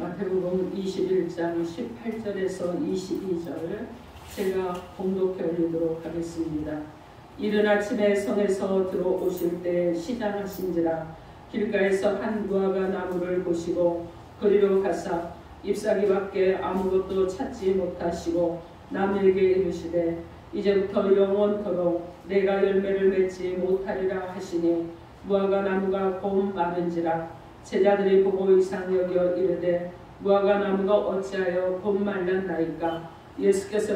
마태복음 21장 18절에서 22절 제가 봉독해 올리도록 하겠습니다. 이른 아침에 성에서 들어오실 때 시장하신지라 길가에서 한 무화과 나무를 보시고 그리로 가사 잎사귀밖에 아무것도 찾지 못하시고 남에게 이르시되 이제부터 영원토록 내가 열매를 맺지 못하리라 하시니 무화과 나무가 곧 마른지라. 제자들이 보고 이상 여겨 이르되 무화과 나무가 어찌하여 곧 말랐나이까. 예수께서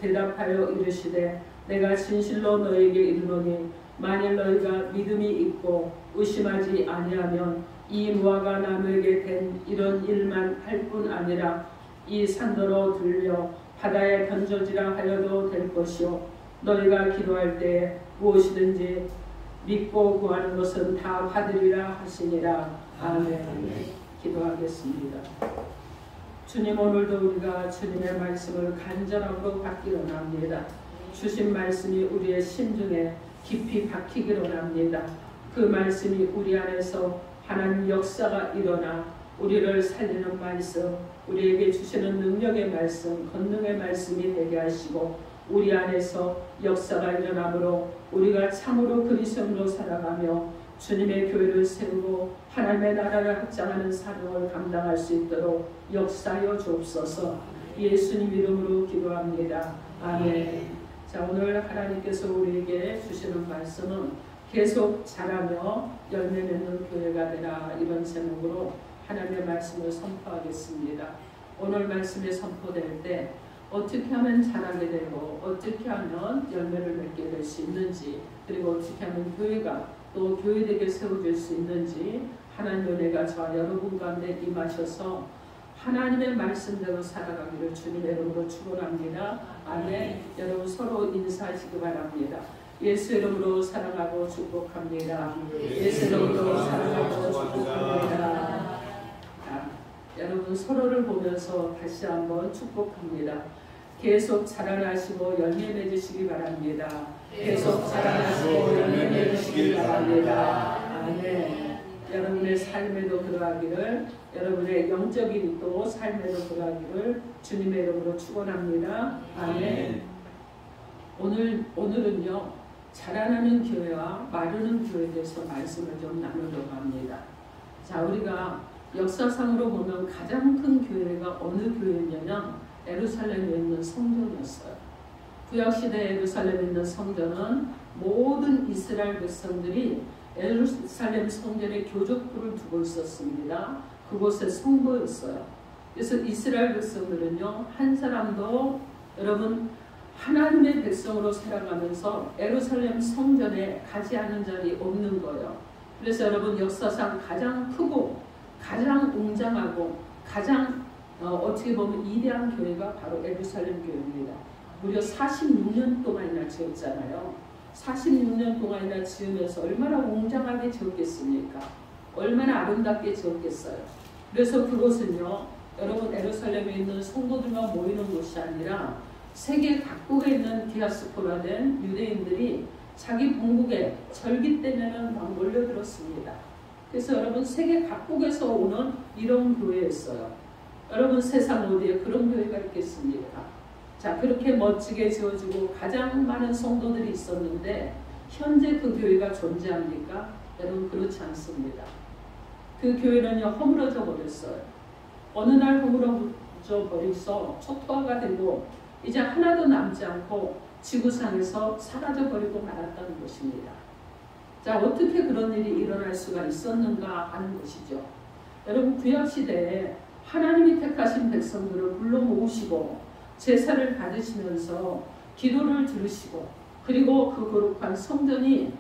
대답하여 이르시되 내가 진실로 너에게 이르노니 만일 너희가 믿음이 있고 의심하지 아니하면 이 무화과 나무에게 된 이런 일만 할 뿐 아니라 이 산더러 들려 바다에 던져지라 하여도 될 것이요 너희가 기도할 때에 무엇이든지 믿고 구하는 것은 다 받으리라 하시니라. 아멘. 기도하겠습니다. 주님, 오늘도 우리가 주님의 말씀을 간절함으로 받기로 합니다. 주신 말씀이 우리의 심중에 깊이 박히기로 합니다. 그 말씀이 우리 안에서 하나님 역사가 일어나 우리를 살리는 말씀, 우리에게 주시는 능력의 말씀, 권능의 말씀이 되게 하시고 우리 안에서 역사가 일어나므로 우리가 참으로 그리스도로 살아가며 주님의 교회를 세우고 하나님의 나라를 확장하는 사명을 감당할 수 있도록 역사하여 주옵소서. 예수님 이름으로 기도합니다. 아멘. 자, 오늘 하나님께서 우리에게 주시는 말씀은 계속 자라며 열매 맺는 교회가 되라, 이런 제목으로 하나님의 말씀을 선포하겠습니다. 오늘 말씀이 선포될 때 어떻게 하면 자라게 되고 어떻게 하면 열매를 맺게 될 수 있는지, 그리고 어떻게 하면 교회가 또 교회되게 세워질 수 있는지 하나님의 은혜가 저와 여러분 가운데 임하셔서 하나님의 말씀대로 살아가기를 주님의 이름으로 축원합니다. 아멘. 여러분 서로 인사하시기 바랍니다. 예수 이름으로 사랑하고 축복합니다. 예수 이름으로 사랑하고 축복합니다. 여러분 서로를 보면서 다시 한번 축복합니다. 계속 자라나시고 열매 맺으시기 바랍니다. 계속 자라나시고 열매 맺으시기 바랍니다. 아멘. 여러분의 삶에도 들어가기를, 여러분의 영적인 또 삶에도 들어가기를 주님의 이름으로 축원합니다. 아멘. 오늘은요, 자라나는 교회와 마르는 교회에 대해서 말씀을 좀 나누려고 합니다. 자, 우리가 역사상으로 보면 가장 큰 교회가 어느 교회냐면 예루살렘에 있는 성전이었어요. 구약시대 예루살렘에 있는 성전은 모든 이스라엘 백성들이 예루살렘 성전에 교적부를 두고 있었습니다. 그곳에 성도였어요. 그래서 이스라엘 백성들은요, 한 사람도 여러분 하나님의 백성으로 살아가면서 예루살렘 성전에 가지 않은 자리 없는 거예요. 그래서 여러분 역사상 가장 크고 가장 웅장하고 가장 어떻게 보면 이대한 교회가 바로 예루살렘 교회입니다. 무려 46년 동안이나 지었잖아요. 46년 동안이나 지으면서 얼마나 웅장하게 지었겠습니까? 얼마나 아름답게 지었겠어요. 그래서 그곳은요, 여러분 예루살렘에 있는 성도들만 모이는 곳이 아니라 세계 각국에 있는 디아스포라 된 유대인들이 자기 본국에 절기 때면은 막 몰려들었습니다. 그래서 여러분 세계 각국에서 오는 이런 교회였어요. 여러분 세상 어디에 그런 교회가 있겠습니까? 자, 그렇게 멋지게 지어지고 가장 많은 성도들이 있었는데 현재 그 교회가 존재합니까? 여러분 그렇지 않습니다. 그 교회는요, 허물어져 버렸어요. 어느 날 허물어져 버려서 초토화가 되고 이제 하나도 남지 않고 지구상에서 사라져 버리고 말았다는 것입니다. 자, 어떻게 그런 일이 일어날 수가 있었는가 하는 것이죠. 여러분 구약시대에 하나님이 택하신 백성들을 불러 모으시고 제사를 받으시면서 기도를 들으시고, 그리고 그 거룩한 성전이,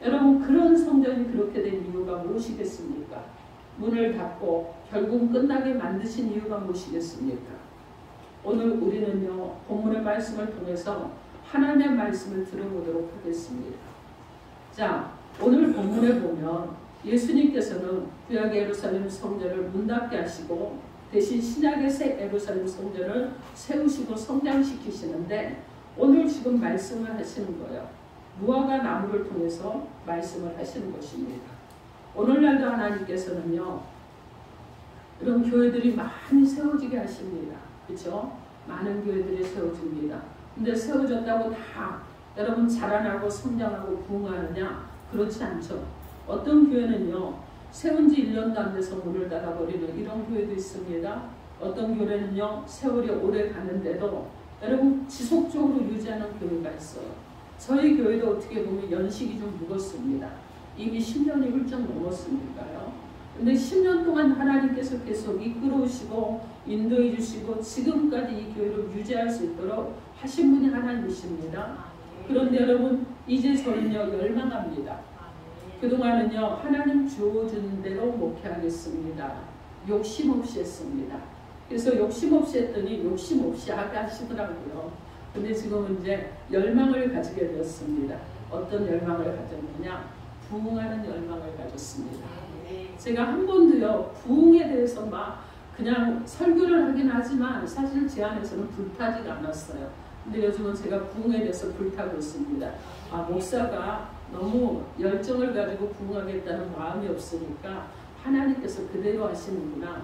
여러분 그런 성전이 그렇게 된 이유가 무엇이겠습니까? 문을 닫고 결국 끝나게 만드신 이유가 무엇이겠습니까? 오늘 우리는요, 본문의 말씀을 통해서 하나님의 말씀을 들어보도록 하겠습니다. 자, 오늘 본문에 보면 예수님께서는 구약 예루살렘 성전을 문 닫게 하시고 대신 신약의 새 예루살렘 성전을 세우시고 성장시키시는데 오늘 지금 말씀을 하시는 거예요. 무화과 나무를 통해서 말씀을 하시는 것입니다. 오늘날도 하나님께서는요, 이런 교회들이 많이 세워지게 하십니다. 그렇죠? 많은 교회들이 세워집니다. 근데 세워졌다고 다 여러분 자라나고 성장하고 부흥하느냐? 그렇지 않죠. 어떤 교회는요, 세운 지 1년도 안 돼서 문을 닫아버리는 이런 교회도 있습니다. 어떤 교회는요, 세월이 오래 가는데도 여러분 지속적으로 유지하는 교회가 있어요. 저희 교회도 어떻게 보면 연식이 좀 묵었습니다. 이미 10년이 훌쩍 넘었으니까요. 근데 10년 동안 하나님께서 계속 이끌어오시고 인도해 주시고 지금까지 이 교회를 유지할 수 있도록 하신 분이 하나님이십니다. 그런데 여러분 이제 저는요 열망합니다. 그동안은요 하나님 주어준 대로 목회하겠습니다. 욕심 없이 했습니다. 그래서 욕심 없이 했더니 욕심 없이 하게 하시더라고요. 근데 지금은 이제 열망을 가지게 되었습니다. 어떤 열망을 가졌느냐? 부흥하는 열망을 가졌습니다. 제가 한 번도요 부흥에 대해서 막 그냥 설교를 하긴 하지만 사실 제 안에서는 불타지가 않았어요. 근데 요즘은 제가 부흥에 대해서 불타고 있습니다. 아, 목사가 너무 열정을 가지고 부흥하겠다는 마음이 없으니까 하나님께서 그대로 하시는구나.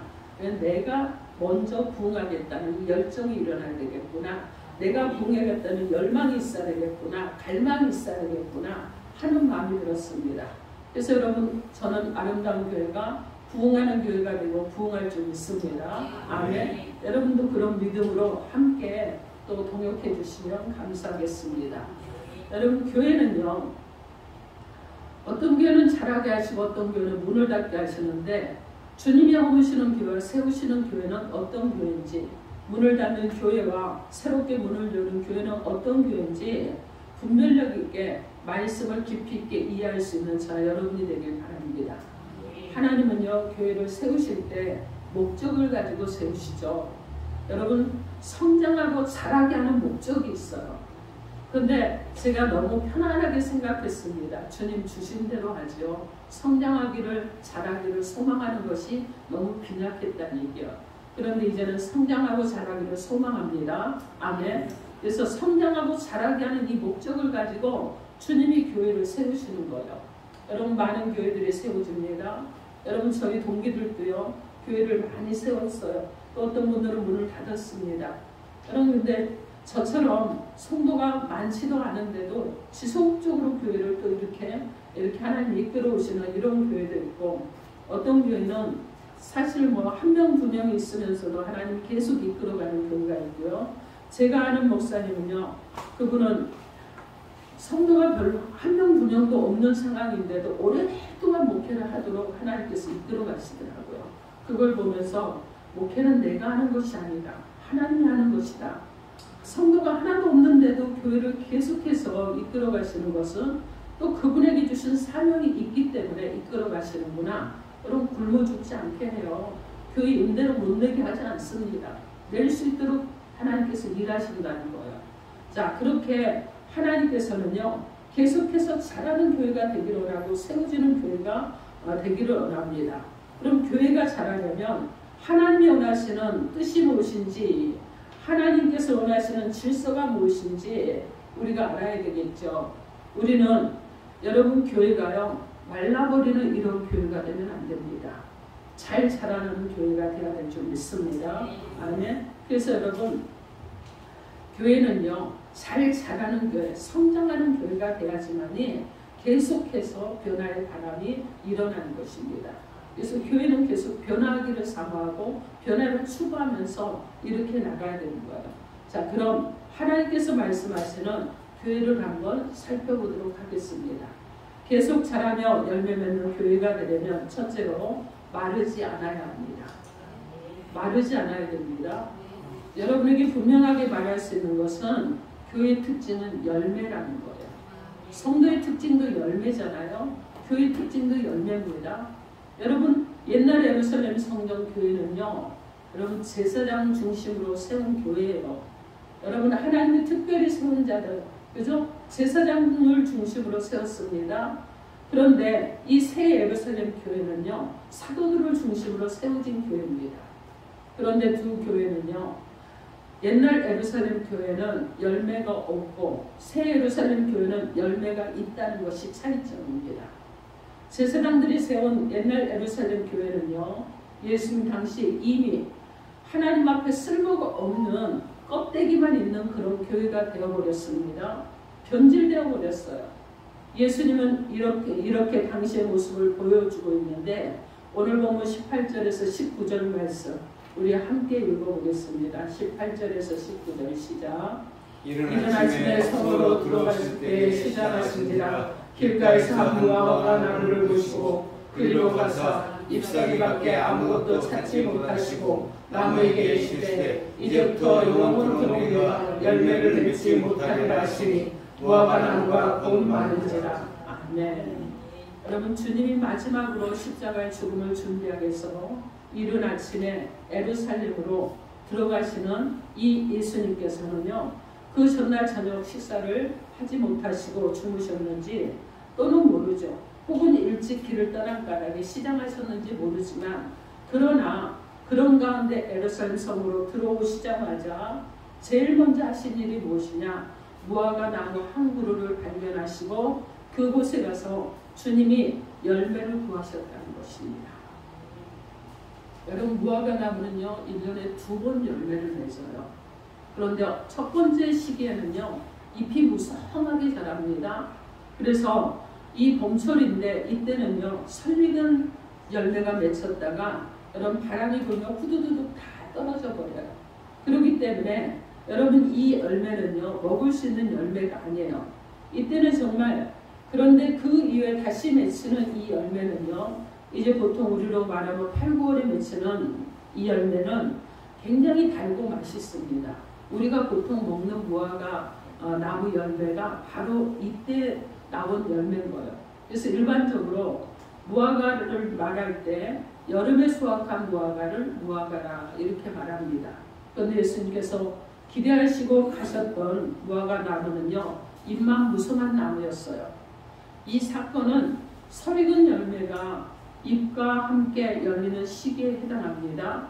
내가 먼저 부흥하겠다는 열정이 일어나야 되겠구나. 내가 부흥하겠다는 열망이 있어야 되겠구나. 갈망이 있어야 되겠구나 하는 마음이 들었습니다. 그래서 여러분 저는 아름다운 교회가 부흥하는 교회가 되고 부흥할 줄 믿습니다. 아멘. 여러분도 그런 믿음으로 함께 또 동역해 주시면 감사하겠습니다. 여러분 교회는요 어떤 교회는 자라게 하시고 어떤 교회는 문을 닫게 하시는데 주님이 허무시는 교회와 세우시는 교회는 어떤 교회인지 문을 닫는 교회와 새롭게 문을 여는 교회는 어떤 교회인지 분별력 있게 말씀을 깊이 있게 이해할 수 있는 저와 여러분이 되길 바랍니다. 하나님은요 교회를 세우실 때 목적을 가지고 세우시죠. 여러분 성장하고 자라게 하는 목적이 있어요. 그런데 제가 너무 편안하게 생각했습니다. 주님 주신 대로 하죠. 성장하기를 자라기를 소망하는 것이 너무 빈약했다는 얘기요. 그런데 이제는 성장하고 자라기를 소망합니다. 아멘. 그래서 성장하고 자라게 하는 이 목적을 가지고 주님이 교회를 세우시는 거예요. 여러분 많은 교회들이 세워집니다. 여러분 저희 동기들도요 교회를 많이 세웠어요. 또 어떤 분들은 문을 닫았습니다. 여러분 근데 저처럼 성도가 많지도 않은데도 지속적으로 교회를 또 이렇게 하나님 이끌어 오시는 이런 교회도 있고 어떤 교회는 사실 뭐 한 명 두 명이 있으면서도 하나님 계속 이끌어가는 교회가 있고요. 제가 아는 목사님은요 그분은 성도가 별로 한 명 두 명도 없는 상황인데도 오랫동안 목회를 하도록 하나님께서 이끌어 가시더라고요. 그걸 보면서 목회는 내가 하는 것이 아니다. 하나님이 하는 것이다. 성도가 하나도 없는데도 교회를 계속해서 이끌어 가시는 것은 또 그분에게 주신 사명이 있기 때문에 이끌어 가시는구나. 여러분 굶어 죽지 않게 해요. 교회 임대를 못 내게 하지 않습니다. 낼 수 있도록 하나님께서 일하신다는 거예요. 자 그렇게 하나님께서는요 계속해서 자라는 교회가 되기를 원하고 세워지는 교회가 되기를 원합니다. 그럼 교회가 자라려면 하나님이 원하시는 뜻이 무엇인지 하나님께서 원하시는 질서가 무엇인지 우리가 알아야 되겠죠. 우리는 여러분 교회가요 말라버리는 이런 교회가 되면 안 됩니다. 잘 자라는 교회가 되어야 될 줄 믿습니다. 아멘. 그래서 여러분 교회는요 잘 자라는 교회, 성장하는 교회가 돼야지만이 계속해서 변화의 바람이 일어나는 것입니다. 그래서 교회는 계속 변화하기를 사모하고 변화를 추구하면서 이렇게 나가야 되는 거예요. 자, 그럼 하나님께서 말씀하시는 교회를 한번 살펴보도록 하겠습니다. 계속 자라며 열매 맺는 교회가 되려면 첫째로 마르지 않아야 합니다. 마르지 않아야 됩니다. 여러분에게 분명하게 말할 수 있는 것은 교회의 특징은 열매라는 거예요. 성도의 특징도 열매잖아요. 교회의 특징도 열매입니다. 여러분 옛날 예루살렘 성전 교회는요. 여러분 제사장 중심으로 세운 교회예요. 여러분 하나님이 특별히 세운 자들 그죠? 제사장을 중심으로 세웠습니다. 그런데 이 새 예루살렘 교회는요. 사도들을 중심으로 세워진 교회입니다. 그런데 두 교회는요. 옛날 예루살렘 교회는 열매가 없고 새 예루살렘 교회는 열매가 있다는 것이 차이점입니다. 제사장들이 세운 옛날 예루살렘 교회는요. 예수님 당시 이미 하나님 앞에 쓸모가 없는 껍데기만 있는 그런 교회가 되어버렸습니다. 변질되어 버렸어요. 예수님은 이렇게 당시의 모습을 보여주고 있는데 오늘 본문 18절에서 19절 말씀 우리 함께 읽어보겠습니다. 18절에서 19절 시작. 이른 아침에 성으로 들어가실 때 시장하신지라 길가에서 한 무화과 나무를 보시고 그리로 가서 잎사귀 밖에 아무것도 찾지 못하시고 나무에게 이르시되 이제부터 영원토록 내가 열매를 맺지 못하리라 하시니 무화과 나무가 곧 마른지라. 아멘. 여러분, 주님이 마지막으로 십자가의 죽음을 준비하기 위해서 이른 아침에 예루살렘으로 들어가시는 이 예수님께서는요, 그 전날 저녁 식사를 하지 못하시고 주무셨는지 또는 모르죠. 혹은 일찍 길을 떠난 까닭에 시장하셨는지 모르지만, 그러나 그런 가운데 예루살렘 성으로 들어오시자마자 제일 먼저 하신 일이 무엇이냐? 무화과 나무 한 그루를 발견하시고 그곳에 가서 주님이 열매를 구하셨다는 것입니다. 여러분, 무화과 나무는요 1년에 2번 열매를 맺어요. 그런데 첫 번째 시기에는요 잎이 무성하게 자랍니다. 그래서 이 봄철인데 이때는요 설익은 열매가 맺혔다가 여러분 바람이 불면 후두두둑 다 떨어져 버려요. 그렇기 때문에 여러분 이 열매는요 먹을 수 있는 열매가 아니에요. 이때는 정말, 그런데 그 이후에 다시 맺히는 이 열매는요 이제 보통 우리로 말하면 8, 9월에 맺히는 이 열매는 굉장히 달고 맛있습니다. 우리가 보통 먹는 무화과 나무 열매가 바로 이때 나온 열매인 거예요. 그래서 일반적으로 무화과를 말할 때 여름에 수확한 무화과를 무화과라 이렇게 말합니다. 그런데 예수님께서 기대하시고 가셨던 무화과 나무는요 잎만 무성한 나무였어요. 이 사건은 설익은 열매가 잎과 함께 열리는 시기에 해당합니다.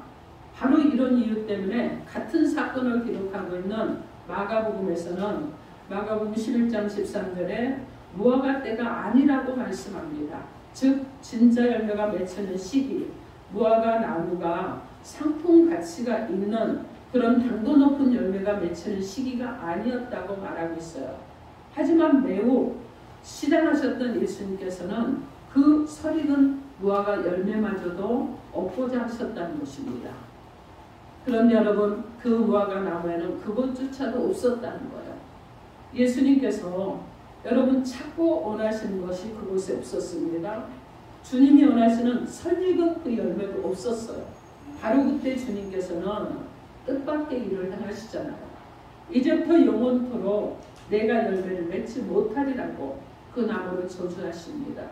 바로 이런 이유 때문에 같은 사건을 기록하고 있는 마가복음에서는 마가복음 11장 13절에 무화과 때가 아니라고 말씀합니다. 즉 진짜 열매가 맺히는 시기, 무화과 나무가 상품 가치가 있는 그런 당도 높은 열매가 맺히는 시기가 아니었다고 말하고 있어요. 하지만 매우 시장하셨던 예수님께서는 그 설익은 무화과 열매마저도 얻고자 하셨다는 것입니다. 그런데 여러분, 그 무화과 나무에는 그것조차도 없었다는 거예요. 예수님께서 여러분 찾고 원하시는 것이 그곳에 없었습니다. 주님이 원하시는 설익은 그 열매도 없었어요. 바로 그때 주님께서는 뜻밖의 일을 행하시잖아요. 이제부터 영원토록 내가 열매를 맺지 못하리라고 그 나무를 저주하십니다.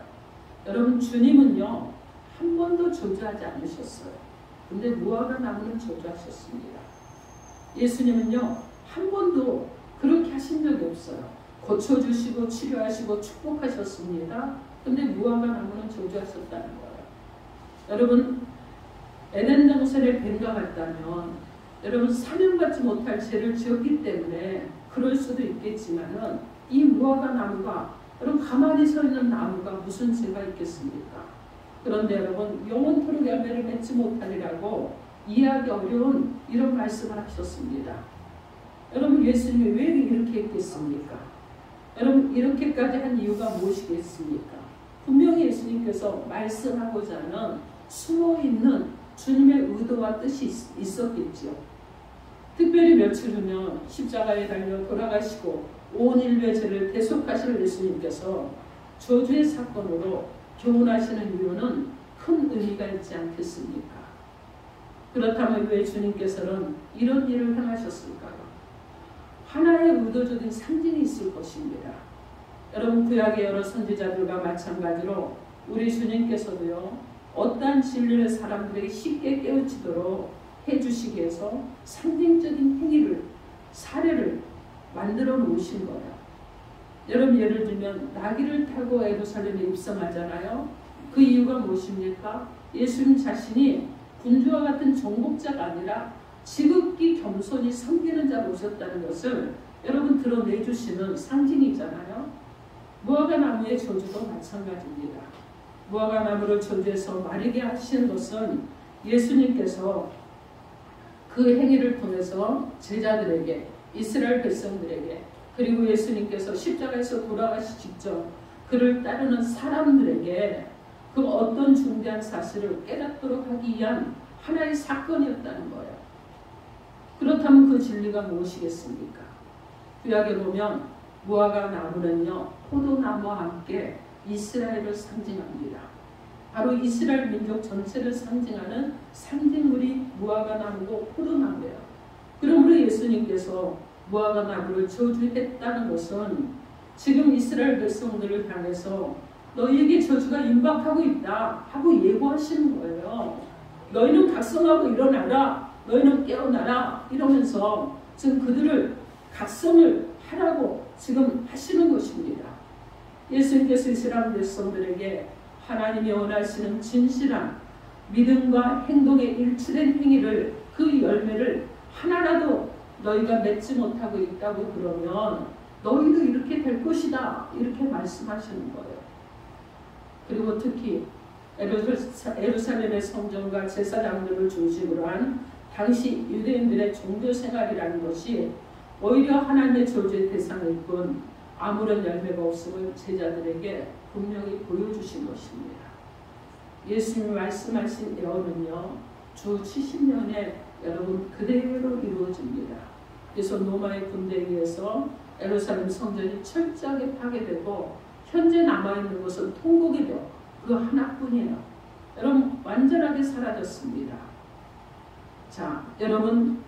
여러분, 주님은요 한 번도 저주하지 않으셨어요. 근데 무화과 나무는 저주하셨습니다. 예수님은요 한 번도 그렇게 하신 적이 없어요. 고쳐주시고 치료하시고 축복하셨습니다. 근데 무화과 나무는 저주하셨다는 거예요. 여러분, 에덴 동산의 뱀과 같다면 여러분 사명받지 못할 죄를 지었기 때문에 그럴 수도 있겠지만은 이 무화과 나무가, 여러분 가만히 서 있는 나무가 무슨 죄가 있겠습니까? 그런데 여러분 영원토록 열매를 맺지 못하리라고 이해하기 어려운 이런 말씀을 하셨습니다. 여러분, 예수님이 왜 이렇게 했겠습니까? 여러분, 이렇게까지 한 이유가 무엇이겠습니까? 분명히 예수님께서 말씀하고자 하는 숨어있는 주님의 의도와 뜻이 있었겠죠. 특별히 며칠 후면 십자가에 달려 돌아가시고 온 인류의 죄를 대속하실 예수님께서 저주의 사건으로 교훈하시는 이유는 큰 의미가 있지 않겠습니까? 그렇다면 왜 주님께서는 이런 일을 행하셨을까요? 하나의 의도적인 상징이 있을 것입니다. 여러분, 구약의 여러 선지자들과 마찬가지로 우리 주님께서도요 어떠한 진리를 사람들에게 쉽게 깨우치도록 해주시기 위해서 상징적인 행위를, 사례를 만들어 놓으신 거예요. 여러분, 예를 들면 나귀를 타고 예루살렘에 입성하잖아요. 그 이유가 무엇입니까? 예수님 자신이 군주와 같은 정복자가 아니라 지극히 겸손히 섬기는 자로 오셨다는 것을 여러분 드러내주시는 상징이잖아요. 무화과 나무의 저주도 마찬가지입니다. 무화과 나무를 저주해서 마르게 하시는 것은 예수님께서 그 행위를 통해서 제자들에게, 이스라엘 백성들에게, 그리고 예수님께서 십자가에서 돌아가시 직전 그를 따르는 사람들에게 그 어떤 중대한 사실을 깨닫도록 하기 위한 하나의 사건이었다는 거예요. 그렇다면 그 진리가 무엇이겠습니까? 구약에 보면 무화과 나무는요, 포도나무와 함께 이스라엘을 상징합니다. 바로 이스라엘 민족 전체를 상징하는 상징물이 무화과 나무고 포도나무예요. 그러므로 예수님께서 무화과 나무를 저주했다는 것은 지금 이스라엘 백성들을 향해서 너희에게 저주가 임박하고 있다 하고 예고하시는 거예요. 너희는 각성하고 일어나라, 너희는 깨어나라 이러면서 지금 그들을 각성을 하라고 지금 하시는 것입니다. 예수님께서 이스라엘 백성들에게 하나님이 원하시는 진실한 믿음과 행동에 일치된 행위를, 그 열매를 하나라도 너희가 맺지 못하고 있다고 그러면 너희도 이렇게 될 것이다 이렇게 말씀하시는 거예요. 그리고 특히 예루살렘의 성전과 제사장들을 중심으로 한 당시 유대인들의 종교 생활이라는 것이 오히려 하나님의 저주의 대상일 뿐 아무런 열매가 없음을 제자들에게 분명히 보여주신 것입니다. 예수님이 말씀하신 예언은요, 주 70년에 여러분 그대로 이루어집니다. 그래서 로마의 군대에 의해서 예루살렘 성전이 철저하게 파괴되고 현재 남아있는 것은 통곡의 벽 그 하나뿐이에요. 여러분 완전하게 사라졌습니다. 자, 여러분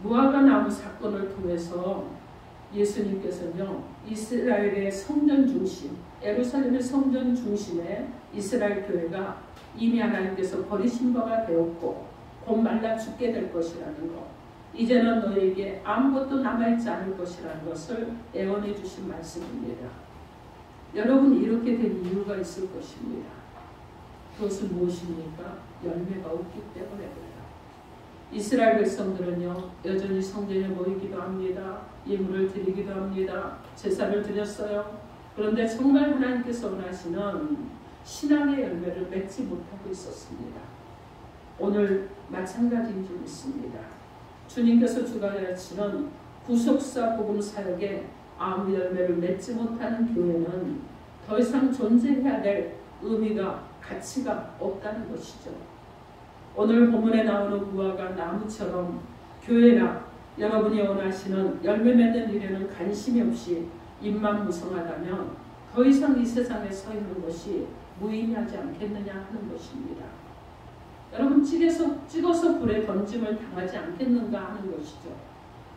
무화과 나무 사건을 통해서 예수님께서는요, 이스라엘의 성전 중심, 예루살렘의 성전 중심에 이스라엘 교회가 이미 하나님께서 버리신 바가 되었고 곧 말라 죽게 될 것이라는 것, 이제는 너에게 아무것도 남아있지 않을 것이라는 것을 예언해 주신 말씀입니다. 여러분 이렇게 된 이유가 있을 것입니다. 그것은 무엇입니까? 열매가 없기 때문에요. 이스라엘 백성들은요, 여전히 성전에 모이기도 합니다. 예물을 드리기도 합니다. 제사를 드렸어요. 그런데 정말 하나님께서 원하시는 신앙의 열매를 맺지 못하고 있었습니다. 오늘 마찬가지인 줄 믿습니다. 주님께서 주관하시는 구속사 복음 사역에 아무 열매를 맺지 못하는 교회는 더 이상 존재해야 될 의미가, 가치가 없다는 것이죠. 오늘 본문에 나오는 무화과 나무처럼 교회나 여러분이 원하시는 열매 맺는 일에는 관심이 없이 입만 무성하다면 더 이상 이 세상에 서 있는 것이 무의미하지 않겠느냐 하는 것입니다. 여러분 찍어서 불에 던짐을 당하지 않겠는가 하는 것이죠.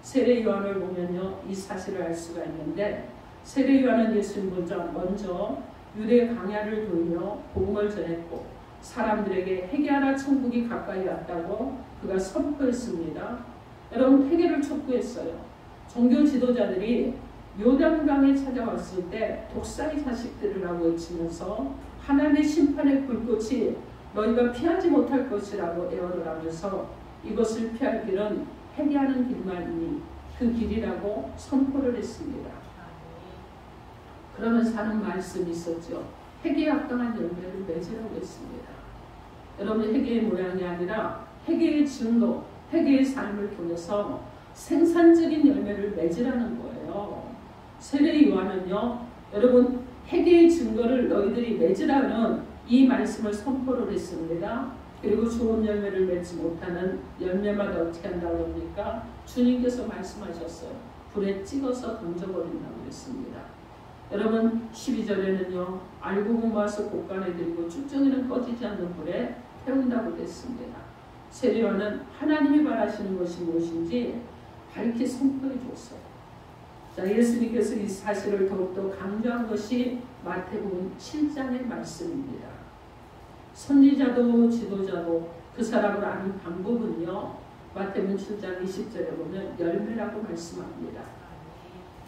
세례 요한을 보면요, 이 사실을 알 수가 있는데, 세례 요한은 예수님보다 먼저 유대 광야를 돌며 복음을 전했고 사람들에게 회개하라 천국이 가까이 왔다고 그가 선포했습니다. 여러분 회개를 촉구했어요. 종교 지도자들이 요단강에 찾아왔을 때 독사의 자식들이라고 외치면서 하나님의 심판의 불꽃이 너희가 피하지 못할 것이라고 예언을 하면서 이것을 피할 길은 회개하는 길만이니 그 길이라고 선포를 했습니다. 그러면서 하는 말씀이 있었죠. 회개에 합당한 열매를 맺으라고 했습니다. 여러분 회개의 모양이 아니라 회개의 증거, 회개의 삶을 통해서 생산적인 열매를 맺으라는 거예요. 세례 요한은요, 여러분 회개의 증거를 너희들이 맺으라는 이 말씀을 선포를 했습니다. 그리고 좋은 열매를 맺지 못하는 열매마다 어떻게 한다고 합니까? 주님께서 말씀하셨어요. 불에 찍어서 던져버린다고 했습니다. 여러분 12절에는요, 알곡을 모아서 곡간해드리고 쭉정이는 꺼지지 않는 불에 태운다고 했습니다. 세례요한은 하나님이 바라시는 것이 무엇인지 밝히 선포해 줬어요. 자, 예수님께서 이 사실을 더욱더 강조한 것이 마태복음 7장의 말씀입니다. 선지자도 지도자도 그 사람을 아는 방법은요, 마태복음 7장 20절에 보면 열매라고 말씀합니다.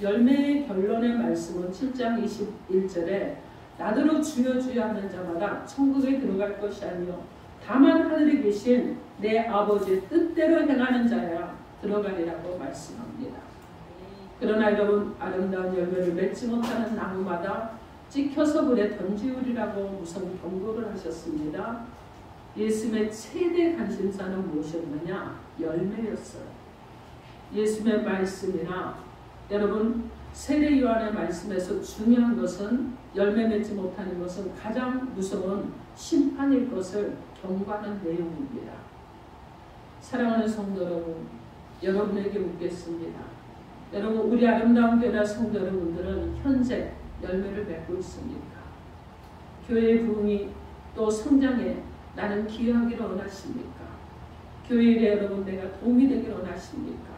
열매의 결론의 말씀은 7장 21절에 나더러 주여 주여 하는 자마다 천국에 들어갈 것이 아니요 다만 하늘에 계신 내 아버지의 뜻대로 행하는 자야 들어가리라고 말씀합니다. 그러나 여러분 아름다운 열매를 맺지 못하는 나무마다 찍혀서 불에 던지우리라고 무슨 경고를 하셨습니다. 예수님의 최대 관심사는 무엇이었느냐? 열매였어요. 예수님의 말씀이나 여러분 세례 요한의 말씀에서 중요한 것은 열매 맺지 못하는 것은 가장 무서운 심판일 것을 경고하는 내용입니다. 사랑하는 성도 여러분, 여러분에게 묻겠습니다. 여러분, 우리 아름다운 교회 성도 여러분들은 현재 열매를 맺고 있습니까? 교회의 부흥이 또 성장에 나는 기여하기를 원하십니까? 교회 일에 여러분 내가 도움이 되기를 원하십니까?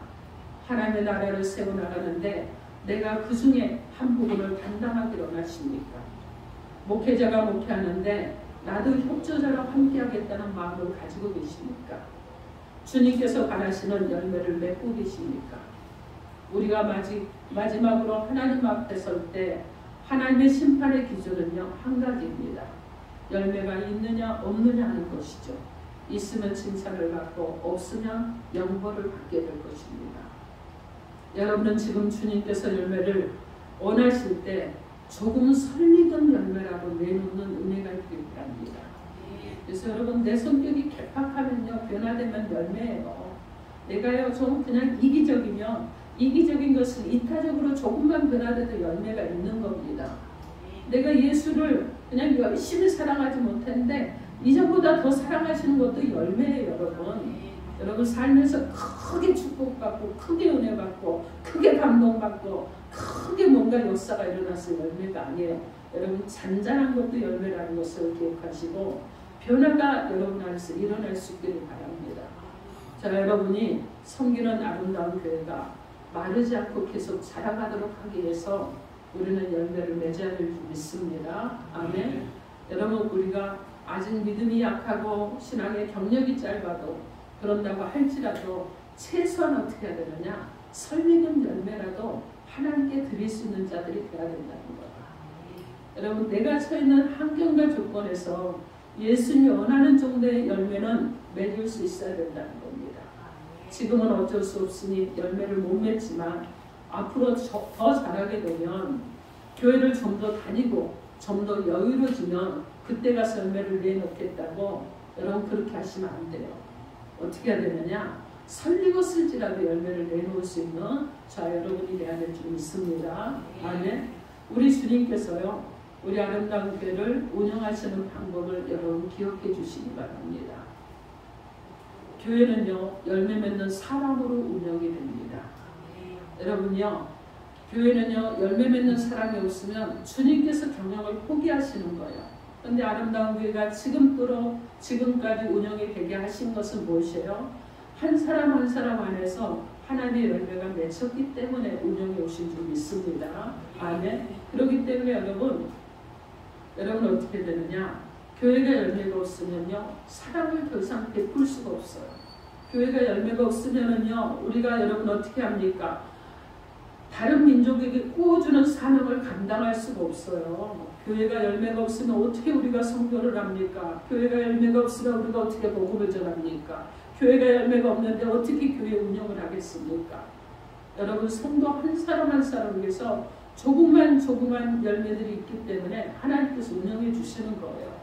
하나님의 나라를 세워나가는데 내가 그 중에 한 부분을 담당하기를 원하십니까? 목회자가 목회하는데 나도 협조자로 함께하겠다는 마음을 가지고 계십니까? 주님께서 바라시는 열매를 맺고 계십니까? 우리가 마지막으로 하나님 앞에 설 때 하나님의 심판의 기준은요 한 가지입니다. 열매가 있느냐 없느냐 하는 것이죠. 있으면 칭찬을 받고 없으면 영벌을 받게 될 것입니다. 여러분은 지금 주님께서 열매를 원하실 때 조금 설익은 열매라고 내놓는 은혜가 있길 바랍니다. 그래서 여러분 내 성격이 개팍하면요 변화되면 열매예요. 내가요 좀 그냥 이기적인 것은 이타적으로 조금만 변화돼도 열매가 있는 겁니다. 내가 예수를 그냥 열심히 사랑하지 못했는데 이전보다 더 사랑하시는 것도 열매예요. 여러분 살면서 크게 축복받고 크게 은혜받고 크게 감동받고 크게 뭔가 역사가 일어났을 열매가 아니에요. 여러분 잔잔한 것도 열매라는 것을 기억하시고 변화가 여러분 안에서 일어날 수 있기를 바랍니다. 자, 여러분이 섬기는 아름다운 교회가 마르지 않고 계속 자라가도록 하기 위해서 우리는 열매를 맺어야 될 줄 믿습니다. 아멘. 여러분 우리가 아직 믿음이 약하고 신앙의 경력이 짧아도 그런다고 할지라도 최소한 어떻게 해야 되느냐? 설익은 열매라도 하나님께 드릴 수 있는 자들이 되어야 된다는 거다. 여러분 내가 처해 있는 환경과 조건에서 예수님이 원하는 정도의 열매는 맺을 수 있어야 된다는 겁니다. 지금은 어쩔 수 없으니 열매를 못 맺지만 앞으로 더 잘하게 되면 교회를 좀 더 다니고 좀 더 여유로워지면 그때 가서 열매를 내놓겠다고 여러분 그렇게 하시면 안 돼요. 어떻게 해야 되느냐? 설익었을지라도 열매를 내놓을 수 있는 자 여러분이 되어야 될 줄 믿습니다. 아멘. 우리 주님께서요 우리 아름다운 교회를 운영하시는 방법을 여러분 기억해 주시기 바랍니다. 교회는요 열매 맺는 사람으로 운영이 됩니다. 여러분요 교회는요 열매 맺는 사람이 없으면 주님께서 경영을 포기하시는 거예요. 그런데 아름다운 교회가 지금까지 운영이 되게 하신 것은 무엇이에요? 한 사람 한 사람 안에서 하나님의 열매가 맺혔기 때문에 운영해 오신 줄 믿습니다. 아멘. 그렇기 때문에 여러분 어떻게 되느냐? 교회가 열매가 없으면요 사랑을 더 이상 베풀 수가 없어요. 교회가 열매가 없으면은요 우리가 여러분 어떻게 합니까? 다른 민족에게 구워주는 사명을 감당할 수가 없어요. 교회가 열매가 없으면 어떻게 우리가 선교를 합니까? 교회가 열매가 없으면 우리가 어떻게 복음을 전합니까? 교회가 열매가 없는데 어떻게 교회 운영을 하겠습니까? 여러분 성도 한 사람 한 사람에게서 조그만 열매들이 있기 때문에 하나님께서 운영해 주시는 거예요.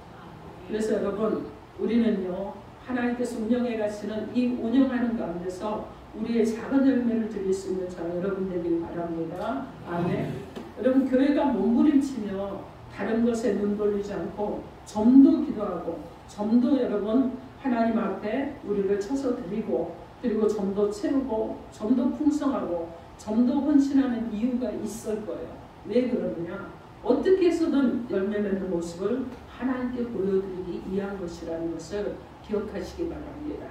그래서 여러분 우리는요 하나님께서 운영해 가시는 이 운영하는 가운데서 우리의 작은 열매를 드릴 수 있는 자 여러분 되길 바랍니다. 아멘. 여러분 교회가 몸부림치며 다른 것에 눈 돌리지 않고 좀 더 기도하고 좀 더 여러분 하나님 앞에 우리를 쳐서 드리고 그리고 좀 더 채우고 좀 더 풍성하고 좀 더 헌신하는 이유가 있을 거예요. 왜 그러느냐? 어떻게 해서든 열매 맺는 모습을 하나님께 보여드리기 위한 것이라는 것을 기억하시기 바랍니다.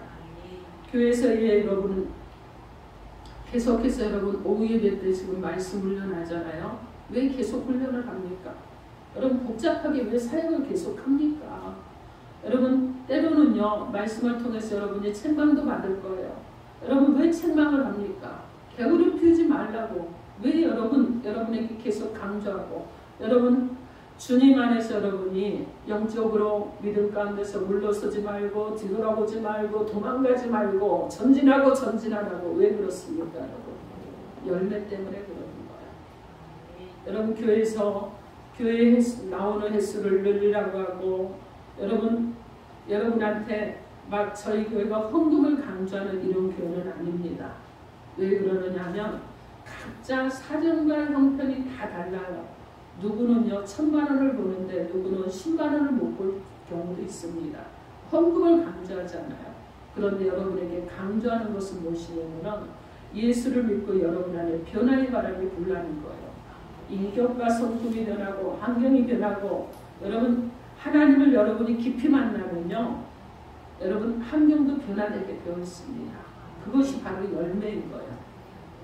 교회에서 여러분 계속해서 여러분 오후 예배 때 지금 말씀 훈련하잖아요. 왜 계속 훈련을 합니까? 여러분 복잡하게 왜 사역을 계속합니까? 여러분 때로는요 말씀을 통해서 여러분이 책망도 받을 거예요. 여러분 왜 책망을 합니까? 게으름 피우지 말라고 왜 여러분에게 계속 강조하고 여러분 주님 안에서 여러분이 영적으로 믿음 가운데서 물러서지 말고 뒤돌아보지 말고 도망가지 말고 전진하라고 왜 그렇습니까? 여러분 열매 때문에 그러는 거예요. 여러분 교회에 나오는 횟수를 늘리라고 하고 여러분 여러분한테 막 저희 교회가 헌금을 강조하는 이런 교회는 아닙니다. 왜 그러느냐 하면 각자 사정과 형편이 다 달라요. 누구는요 1,000만 원을 보는데 누구는 10만 원을 못 볼 경우도 있습니다. 헌금을 강조하잖아요. 그런데 여러분에게 강조하는 것은 무엇이냐면 예수를 믿고 여러분 안에 변화의 바람이 불라는 거예요. 인격과 성품이 변하고 환경이 변하고 여러분 하나님을 여러분이 깊이 만나면요 여러분 환경도 변화되게 되어 있습니다. 그것이 바로 열매인 거예요.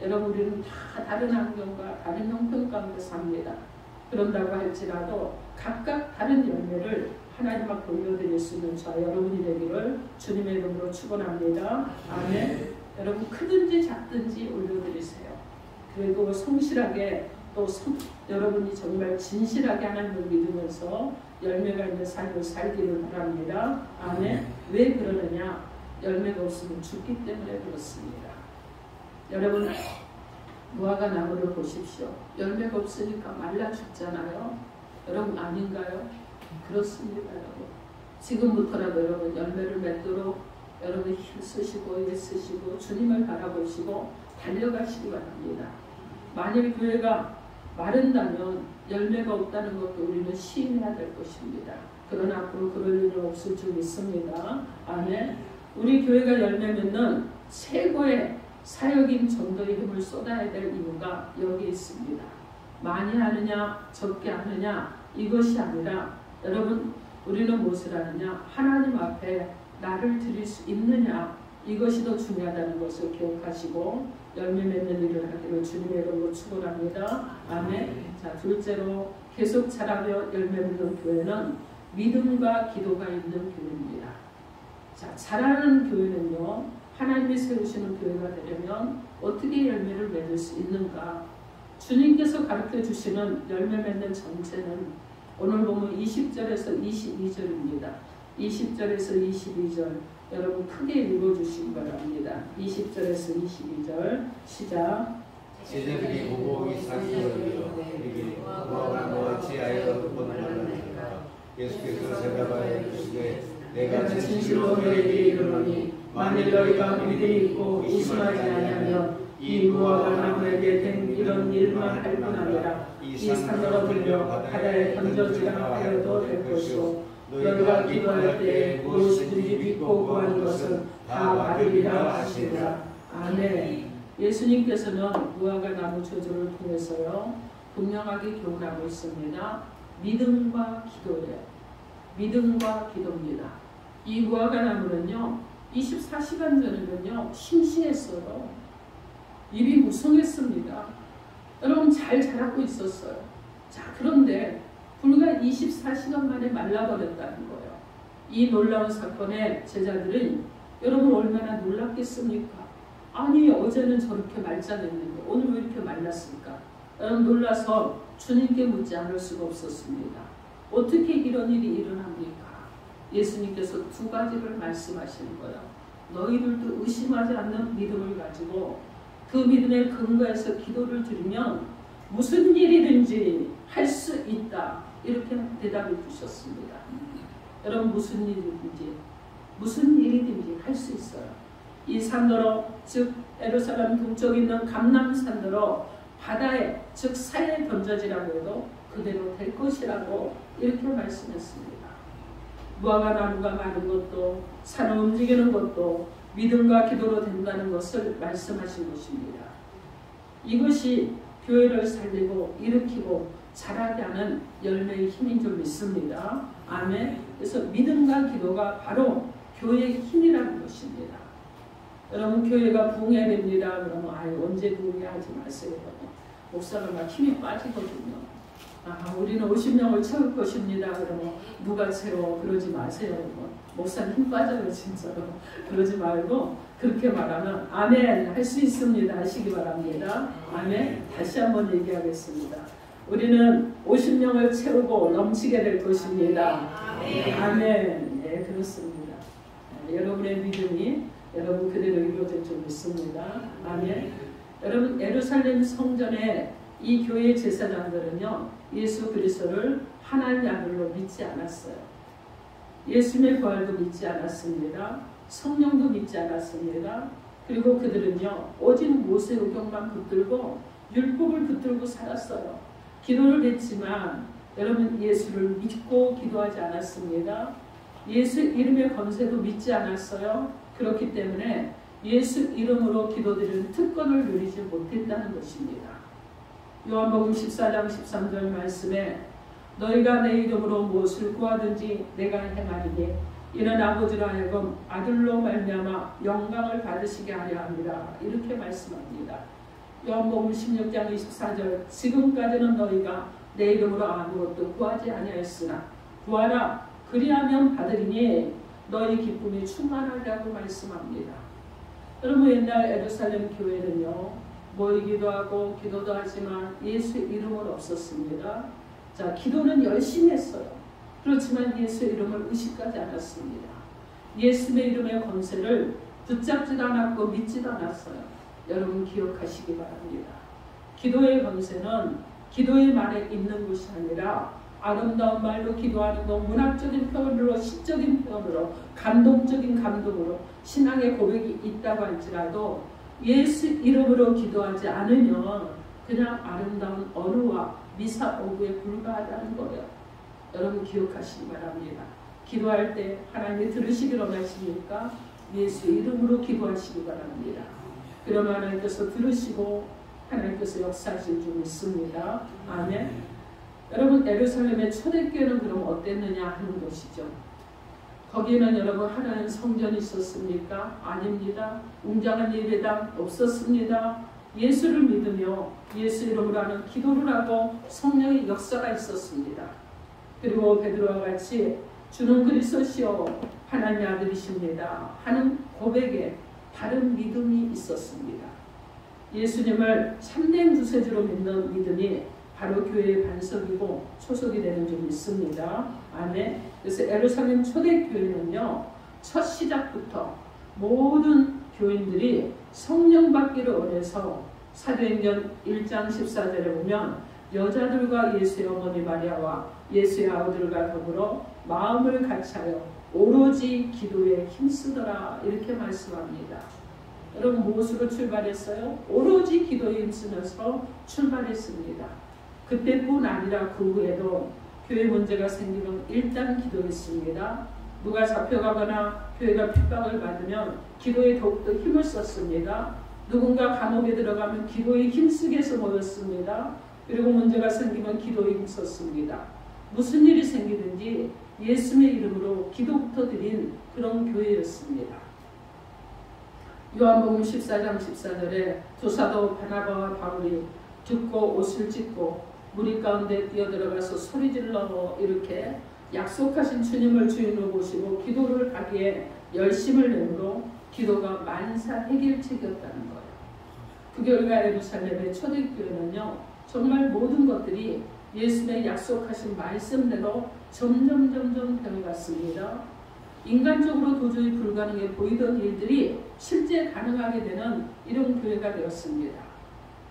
여러분 우리는 다 다른 환경과 다른 형편 가운데 삽니다. 그런다고 할지라도 각각 다른 열매를 하나님 앞에 올려드릴 수 있는 저와 여러분이 되기를 주님의 이름으로 축원합니다. 아멘. 여러분 크든지 작든지 올려드리세요. 그리고 성실하게 또 여러분이 정말 진실하게 하나님을 믿으면서 열매가 있는 삶을 살기를 바랍니다. 아멘. 왜 그러느냐? 열매가 없으면 죽기 때문에 그렇습니다. 여러분 무화과 나무를 보십시오. 열매가 없으니까 말라 죽잖아요. 여러분 아닌가요? 그렇습니다. 여러분. 지금부터라도 여러분 열매를 맺도록 여러분 힘 쓰시고 애 쓰시고 주님을 바라보시고 달려가시기 바랍니다. 만일 교회가 마른다면 열매가 없다는 것도 우리는 시인해야 될 것입니다. 그러나 앞으로 그럴 일은 없을 줄 믿습니다. 아멘. 우리 교회가 열매 맺는 최고의 사역인 전도의 힘을 쏟아야 될 이유가 여기 있습니다. 많이 하느냐 적게 하느냐 이것이 아니라 여러분 우리는 무엇을 하느냐 하나님 앞에 나를 드릴 수 있느냐 이것이 더 중요하다는 것을 기억하시고 열매 맺는 일을 하기를 주님의 이름으로 축원합니다. 아멘. 자 둘째로 계속 자라며 열매 맺는 교회는 믿음과 기도가 있는 교회입니다. 자 자라는 교회는요 하나님이 세우시는 교회가 되려면 어떻게 열매를 맺을 수 있는가? 주님께서 가르쳐 주시는 열매 맺는 정체는 오늘 보면 20절에서 22절입니다. 20절에서 22절 여러분 크게 읽어주시기 바랍니다. 20절에서 22절 시작. 제자들이 보고 이삭이여 이르기를 무화과 너와 어찌하여 번하느냐. 예수께서 대답하여 이르시되 내가 진실로 너희에게 이르노니 만일 너희가 믿음이 있고 의심하지 아니하면 이 무화과 나무에게 된 이런 일만 할 뿐 아니라 이 산으로 들려 바다에 던져지라 하여도 될 것이요 너희가 기도할 때 무엇이든지 믿고 구하는 것은 다 받으리라 하시리라. 아멘. 예수님께서는 무화과 나무 저주를 통해서요 분명하게 교훈하고 있습니다. 믿음과 기도예요. 믿음과 기도입니다. 이 무화과 나무는요 24시간 전에는요 싱싱했어요. 입이 무성했습니다. 여러분 잘 자라고 있었어요. 자 그런데 불과 24시간 만에 말라버렸다는 거예요. 이 놀라운 사건에 제자들은 여러분 얼마나 놀랐겠습니까? 아니 어제는 저렇게 말짱했는데 오늘 왜 이렇게 말랐을까? 여러분 놀라서 주님께 묻지 않을 수가 없었습니다. 어떻게 이런 일이 일어납니까? 예수님께서 두 가지를 말씀하시는 거예요. 너희들도 의심하지 않는 믿음을 가지고 그 믿음의 근거에서 기도를 드리면 무슨 일이든지 할 수 있다. 이렇게 대답을 주셨습니다. 여러분 무슨 일이든지 할 수 있어요. 이 산더러 즉 예루살렘 동쪽에 있는 감람산더러 바다에 즉 사해에 던져지라고 해도 그대로 될 것이라고 이렇게 말씀했습니다. 무화과 나무가 마른 것도 산을 움직이는 것도 믿음과 기도로 된다는 것을 말씀하신 것입니다. 이것이 교회를 살리고 일으키고 자라게 하는 열매의 힘인 줄 믿습니다. 아멘. 그래서 믿음과 기도가 바로 교회의 힘이라는 것입니다. 여러분 교회가 부흥해야 됩니다. 그러면 언제 부흥해야지 마세요. 목사가 막 힘이 빠지거든요. 우리는 50명을 채울 것입니다. 그러면 누가 채워? 그러지 마세요. 목사님 힘 빠져요 진짜로. 그러지 말고 그렇게 말하면 아멘 할 수 있습니다 하시기 바랍니다. 아멘. 다시 한번 얘기하겠습니다. 우리는 50명을 채우고 넘치게 될 것입니다. 아멘. 네 그렇습니다. 여러분의 믿음이 여러분 그대로 이루어질 줄 믿습니다. 아멘. 여러분 예루살렘 성전에 이 교회 제사장들은요 예수 그리스도를 하나님 아들로 믿지 않았어요. 예수님의 부활도 믿지 않았습니다. 성령도 믿지 않았습니다. 그리고 그들은요, 오직 모세오경만 붙들고 율법을 붙들고 살았어요. 기도를 했지만 여러분, 예수를 믿고 기도하지 않았습니다. 예수 이름의 권세도 믿지 않았어요. 그렇기 때문에 예수 이름으로 기도드리는 특권을 누리지 못했다는 것입니다. 요한복음 14장 13절 말씀에 너희가 내 이름으로 무엇을 구하든지 내가 행하리니 이는 아버지로 하여금 아들로 말미암아 영광을 받으시게 하려 합니다. 이렇게 말씀합니다. 요한복음 16장 24절 지금까지는 너희가 내 이름으로 아무것도 구하지 아니하였으나 구하라 그리하면 받으리니 너희 기쁨이 충만하리라고 말씀합니다. 여러분, 옛날 예루살렘 교회는요, 모이기도 하고 기도도 하지만 예수 이름은 없었습니다. 자, 기도는 열심히 했어요. 그렇지만 예수 이름을 의식하지 않았습니다. 예수의 이름의 권세를 붙잡지도 않았고 믿지도 않았어요. 여러분 기억하시기 바랍니다. 기도의 권세는 기도의 말에 있는 것이 아니라 아름다운 말로 기도하는 것, 문학적인 표현으로, 시적인 표현으로, 감동적인 감동으로 신앙의 고백이 있다고 할지라도 예수 이름으로 기도하지 않으면 그냥 아름다운 언어와 미사오구에 불과하다는 거예요. 여러분 기억하시기 바랍니다. 기도할 때 하나님이 들으시기를 원하십니까? 예수 이름으로 기도하시기 바랍니다. 그러면 하나님께서 들으시고 하나님께서 역사하실 줄 믿습니다. 아멘. 여러분, 예루살렘의 초대교회는 그럼 어땠느냐 하는 것이죠. 거기에는 여러분 하나님 성전이 있었습니까? 아닙니다. 웅장한 예배당 없었습니다. 예수를 믿으며 예수 이름으로 하는 기도를 하고 성령의 역사가 있었습니다. 그리고 베드로와 같이 주는 그리스도시요 하나님의 아들이십니다 하는 고백에 바른 믿음이 있었습니다. 예수님을 참된 구세주로 믿는 믿음이 바로 교회의 반석이고 초석이 되는 줄 믿습니다. 아멘. 그래서 예루살렘 초대교회는요, 첫 시작부터 모든 교인들이 성령 받기를 원해서 사도행전 1장 14절에 보면 여자들과 예수의 어머니 마리아와 예수의 아우들과 더불어 마음을 같이하여 오로지 기도에 힘쓰더라 이렇게 말씀합니다. 여러분 무엇으로 출발했어요? 오로지 기도에 힘쓰면서 출발했습니다. 그때뿐 아니라 그 후에도 교회 문제가 생기면 일단 기도했습니다. 누가 잡혀가거나 교회가 핍박을 받으면 기도에 더욱더 힘을 썼습니다. 누군가 감옥에 들어가면 기도에 힘쓰게 해서 모였습니다. 그리고 문제가 생기면 기도에 힘썼습니다. 무슨 일이 생기든지 예수의 이름으로 기도부터 드린 그런 교회였습니다. 요한복음 14장 14절에 두 사도 바나바와 바울이 듣고 옷을 찢고 무리 가운데 뛰어들어가서 소리질러 이렇게 약속하신 주님을 주인으로 모시고 기도를 하기에 열심을 내므로 기도가 만사 해결책이었다는 거예요. 그 결과 예루살렘의 초대교회는요, 정말 모든 것들이 예수의 약속하신 말씀대로 점점 변해갔습니다. 인간적으로 도저히 불가능해 보이던 일들이 실제 가능하게 되는 이런 교회가 되었습니다.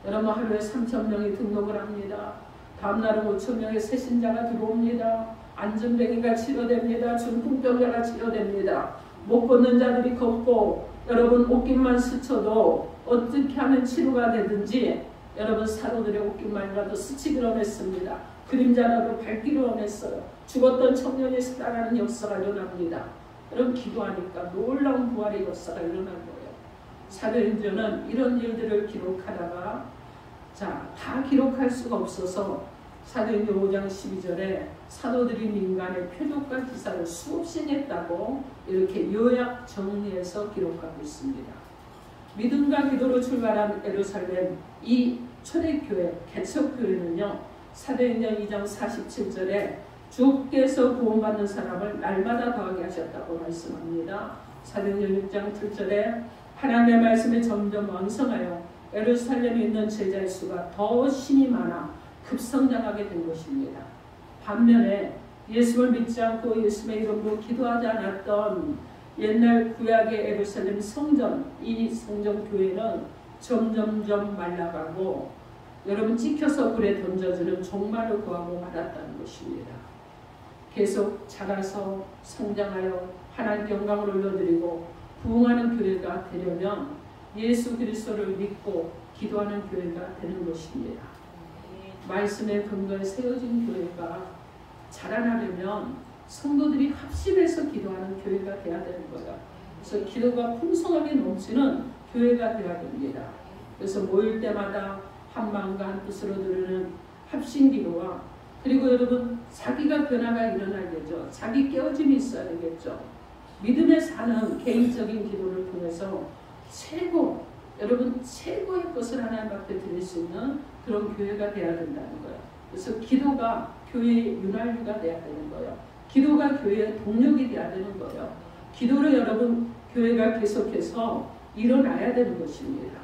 여러분 하루에 3,000명이 등록을 합니다. 다음날은 5,000명의 새신자가 들어옵니다. 안전뱅이가 치료됩니다. 중풍병자가 치료됩니다. 못 걷는 자들이 걷고 여러분 옷깃만 스쳐도 어떻게 하면 치료가 되든지 여러분 사도들의 옷깃만이라도 스치기로 했습니다. 그림자라도 밟기로 했어요. 죽었던 청년이 살아나는 역사가 일어납니다. 여러분 기도하니까 놀라운 부활의 역사가 일어난 거예요. 사도행전은 이런 일들을 기록하다가 다 기록할 수가 없어서 사도행전 5장 12절에 사도들이 민간의 표적과 기사를 수없이 냈다고 이렇게 요약 정리해서 기록하고 있습니다. 믿음과 기도로 출발한 예루살렘 이 초대교회 개척교회는요, 사도행전 2장 47절에 주께서 구원받는 사람을 날마다 더하게 하셨다고 말씀합니다. 사도행전 6장 7절에 하나님의 말씀이 점점 왕성하여 예루살렘에 있는 제자의 수가 더 심히 많아 급성장하게 된 것입니다. 반면에 예수를 믿지 않고 예수의 이름으로 기도하지 않았던 옛날 구약의 예루살렘 성전, 이 성전 교회는 점점점 말라가고 여러분 찍혀서 불에 던져지는 종말을 구하고 말았다는 것입니다. 계속 자라서 성장하여 하나님 영광을 올려드리고 부흥하는 교회가 되려면 예수 그리스도를 믿고 기도하는 교회가 되는 것입니다. 말씀의 근거에 세워진 교회가 자라나려면 성도들이 합심해서 기도하는 교회가 돼야 되는 거예요. 그래서 기도가 풍성하게 넘치는 교회가 돼야 됩니다. 그래서 모일 때마다 한 마음과 한 뜻으로 드리는 합심 기도와 그리고 여러분 자기가 변화가 일어나야겠죠. 자기 깨어짐이 있어야 되겠죠. 믿음에 사는 개인적인 기도를 통해서 여러분 최고의 것을 하나님 앞에 드릴 수 있는 그런 교회가 돼야 된다는 거예요. 그래서 기도가 교회의 윤활유가 돼야 되는 거예요. 기도가 교회의 동력이 돼야 되는 거예요. 기도로 여러분 교회가 계속해서 일어나야 되는 것입니다.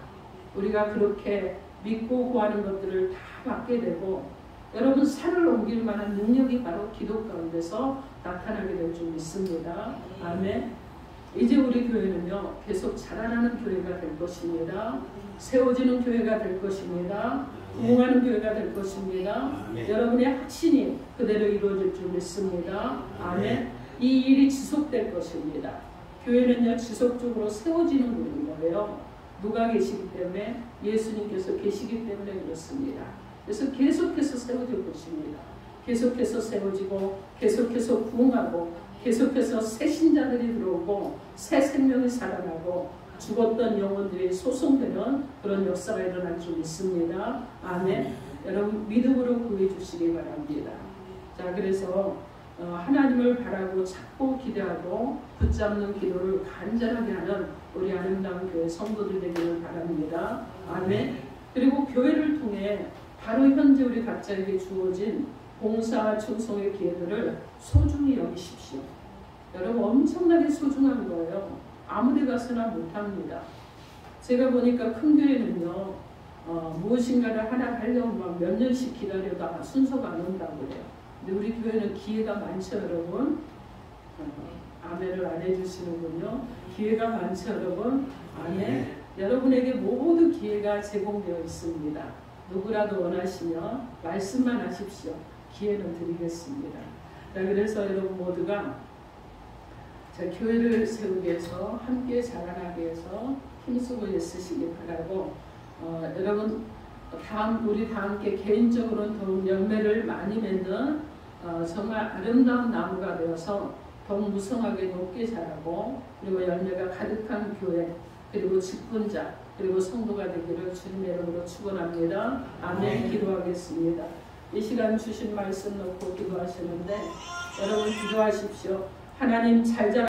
우리가 그렇게 믿고 구하는 것들을 다 받게 되고 여러분 산을 옮길 만한 능력이 바로 기도 가운데서 나타나게 될 줄 믿습니다. 아멘. 이제 우리 교회는요 계속 자라나는 교회가 될 것입니다. 세워지는 교회가 될 것입니다. 부흥하는 교회가 될 것입니다. 여러분의 확신이 그대로 이루어질 줄 믿습니다. 아멘. 이 일이 지속될 것입니다. 교회는요 지속적으로 세워지는 분인 거예요. 누가 계시기 때문에 예수님께서 계시기 때문에 그렇습니다. 그래서 계속해서 세워질 것입니다. 계속해서 세워지고 계속해서 부흥하고 계속해서 새 신자들이 들어오고 새 생명이 살아나고 죽었던 영혼들이 소송되는 그런 역사가 일어날 줄 믿습니다. 아멘. 여러분 믿음으로 구해 주시기 바랍니다. 자 그래서 하나님을 바라고 찾고 기대하고 붙잡는 기도를 간절하게 하는 우리 아름다운 교회 성도들 되기를 바랍니다. 아멘. 그리고 교회를 통해 바로 현재 우리 각자에게 주어진 봉사와 충성의 기회들을 소중히 여기십시오. 여러분 엄청나게 소중한 거예요. 아무데 가서나 못합니다. 제가 보니까 큰 교회는요 무엇인가를 하나 하려고 막 몇 년씩 기다려다가 순서가 안 온다고 그래요. 근데 우리 교회는 기회가 많죠 여러분. 아멘을 안 해주시는군요. 기회가 많죠 여러분. 아멘. 여러분에게 모두 기회가 제공되어 있습니다. 누구라도 원하시면 말씀만 하십시오. 기회는 드리겠습니다. 자, 그래서 여러분 모두가 교회를 세우기 위해서 함께 자라나기 위해서 힘쓰고 애쓰시기 바라고 여러분 우리 다 함께 개인적으로는 더욱 열매를 많이 맺는 정말 아름다운 나무가 되어서 더욱 무성하게 높게 자라고 그리고 열매가 가득한 교회 그리고 직분자 그리고 성도가 되기를 주님의 이름으로 축원합니다. 아멘. 기도하겠습니다. 이 시간 주신 말씀 놓고 기도하시는데 여러분 기도하십시오. 하나님 잘 자라